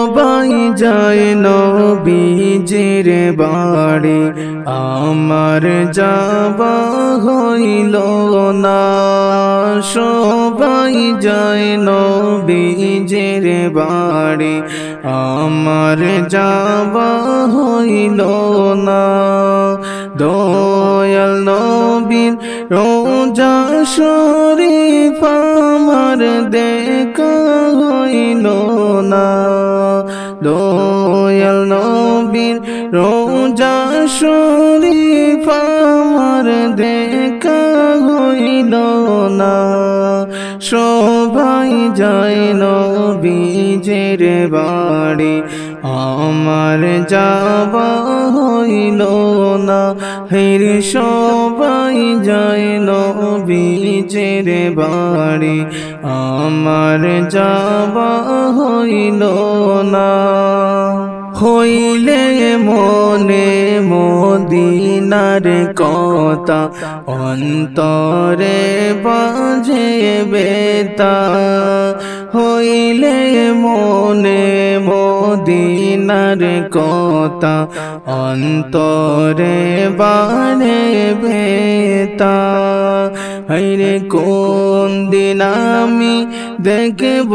সবাই যায় নবীজির বাড়ি, আমার যাওয়া হইল না। সবাই যায় নবীজির বাড়ি, আমার যাওয়া হইল না। দয়াল নবীর রোজা শরীফ আমার দেখা হইল না। দয়াল নবীর রোজা শরীফ আমার দেখা হইল না। সবাই যায় নবীজির বাড়ি, আমার যাওয়া হইল না। হেরে সবাই যায় নবীজির বাড়ি, আমার যাওয়া হইল না। হইলে মনে মদিনার কথা, অন্তরে বাজে বেতা। হইলে মনে মদিনার কথা, অন্তরে বাজে বেতা। হায়রে কোন দিন আমি দেখব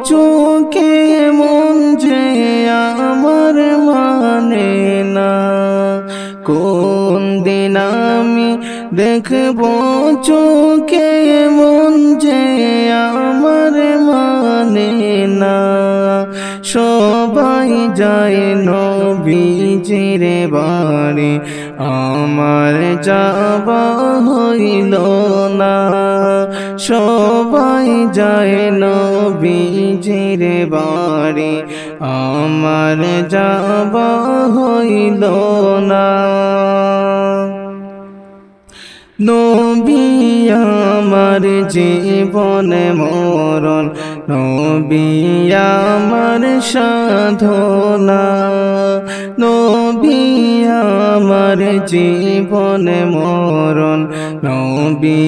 চোখে, মন যে আমার মানে না। কোন দিন আমি দেখব চোখে, মন যে আমার মানে না। সবাই যায় নবীজির বাড়ি, আমার যাওয়া হইল না। সবাই যায় নবীজির বাড়ি, আমার যাওয়া হইল না। নবী আমার জীবন মরণ, নবী আমার সাধনা। নবী আমার জীবন মরণ, নবী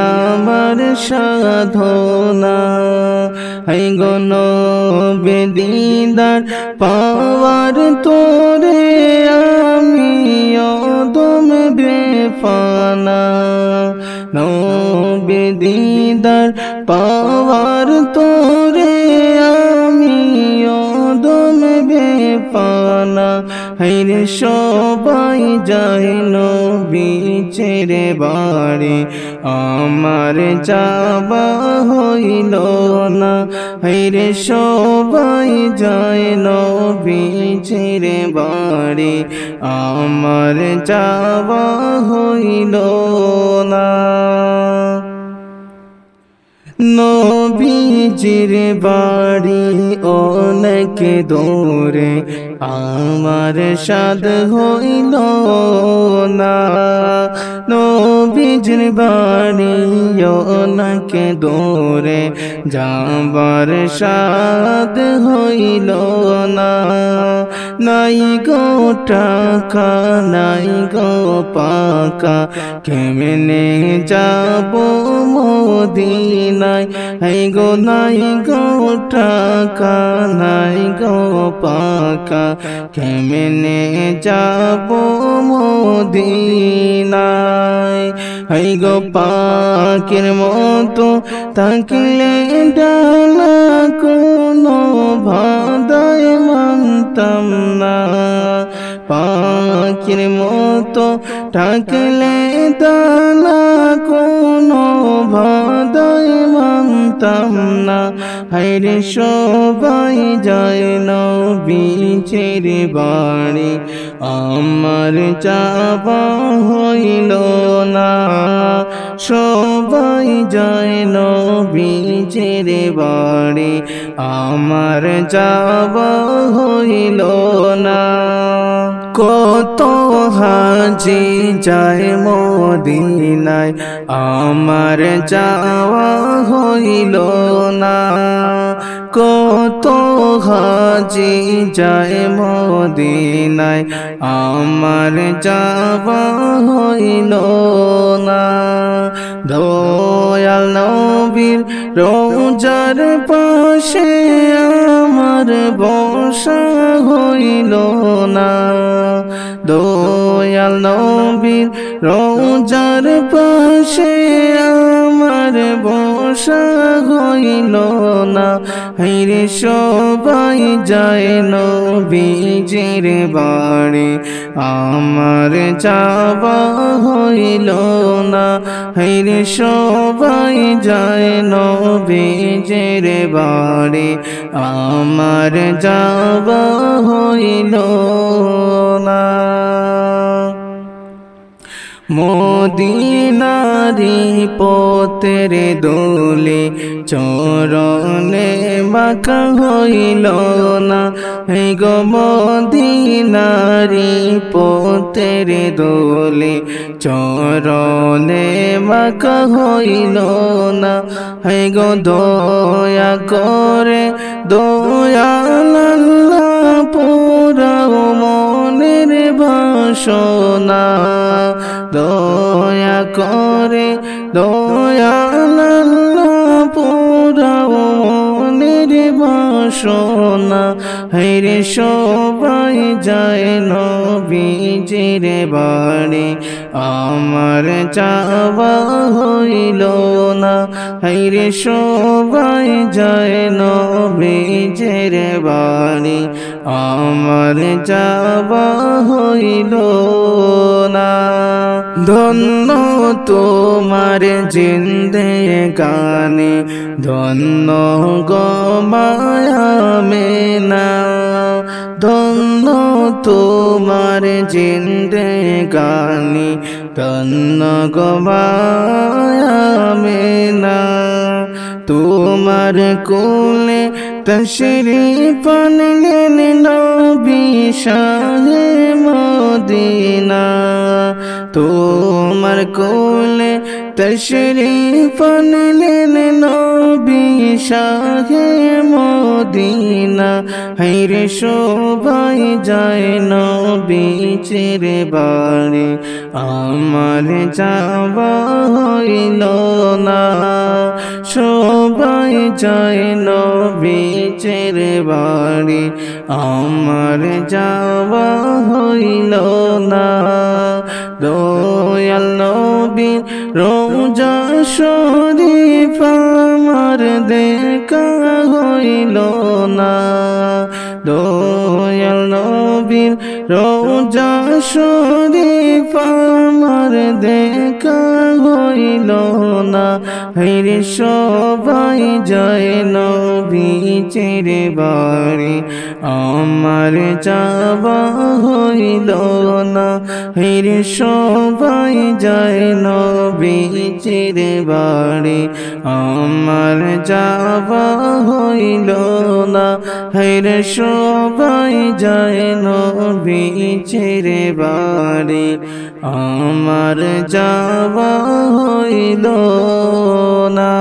আমার সাধনা। হাই গো নবী দিদার পাওয়ার তোরে, আমি অদম বেফানা। নবী দিদার পাওয়ার তোরে, আমি অদম বেফানা। হায়রে সবাই যায় নবীজির বাড়ি, আমার যাওয়া হইল না। হায়রে সবাই যায় নবীজির বাড়ি, আমার যাওয়া হইল না। নবীজির বাড়ি অনেক দূরে, আমার সাধ হইল না। নবীজির বাড়ি অনেক দূরে, যাবার সাধ হইল না। নাই গো টাকা নাই গো পাকা, কেমনে যাব মদিনায়। হাই গো নাই গো টাকা নাই গো পাকা, কেমনে যাব মদিনায়। হাই গো পাখির মতো থাকলে ডানা, কোনো বাধায় মানতাম না। পাখির মতো থাকলে ডানা, কোনো বাধায় মানতাম না। হায়রে সবাই যায় নবীজির বাড়ি, আমার যাওয়া হইল না। সবাই যায় নবীজির বাড়ি, আমার যাওয়া হইল না। কত হাজি যায় মদিনায়, আমার যাওয়া হইল না। কত হাজি যায় মদিনায়, আমার যাওয়া হইল না। দয়াল নবীর রোজার পাশে আমার বসা হইল না। দয়াল নবীর রওজার পাশে আমার বসা হইল না। হায়রে সবাই যায় নবীজির বাড়ি, আমার যাওয়া হইল না। হায়রে সবাই যায় নবীজির বাড়ি, আমার যাওয়া হইল না। মদিনারি পথের দোলে চরণে মাখা হইল না। হে গো মদিনারি পথের দোলে চরণে মাখা হইল না। হে গো দয়া করে দয়াল আল্লাহ পুরাও মনের বাসনা। দয়া করে দয়াল আল্লাহ পুরাও মনের বাসনা। হায়রে সবাই যায় নবীজির বাড়ি, আমার যাওয়া হইল না। হায়রে সবাই যায় নবীজির বাড়ি, আমার যাওয়া হইল না। ধন্য তোমার জিন্দেগানি, ধন্য গো মায়া মেনা। ধন্য তোমার জিন্দেগানি, ধন্য গো মায়া মেনা। তোমার কোলে তশরিফ আনলেন নবী শাহে মদিনা। তোমার কোলে তশরিফ আনলেন নবী শাহে মদিনা। হায়রে সবাই যায় নবীজির বাড়ি, আমার যাওয়া হইল না। সবাই যায় নবীজির বাড়ি, আমার যাওয়া হইল না। দয়াল নবীর রওজা শরীফ আমার দেখা হইল না। দয়াল নবীর রওজা শরীফ আমার দেখা হইল না। হায়রে সবাই যায় নবীজির বাড়ি, আমার যাওয়া হইল না। হায়রে সবাই যায় নবীজির বাড়ি, আমার যাওয়া হইল না। হায়রে সবাই যায় নবীজির বাড়ি, আমার যাওয়া হইল না।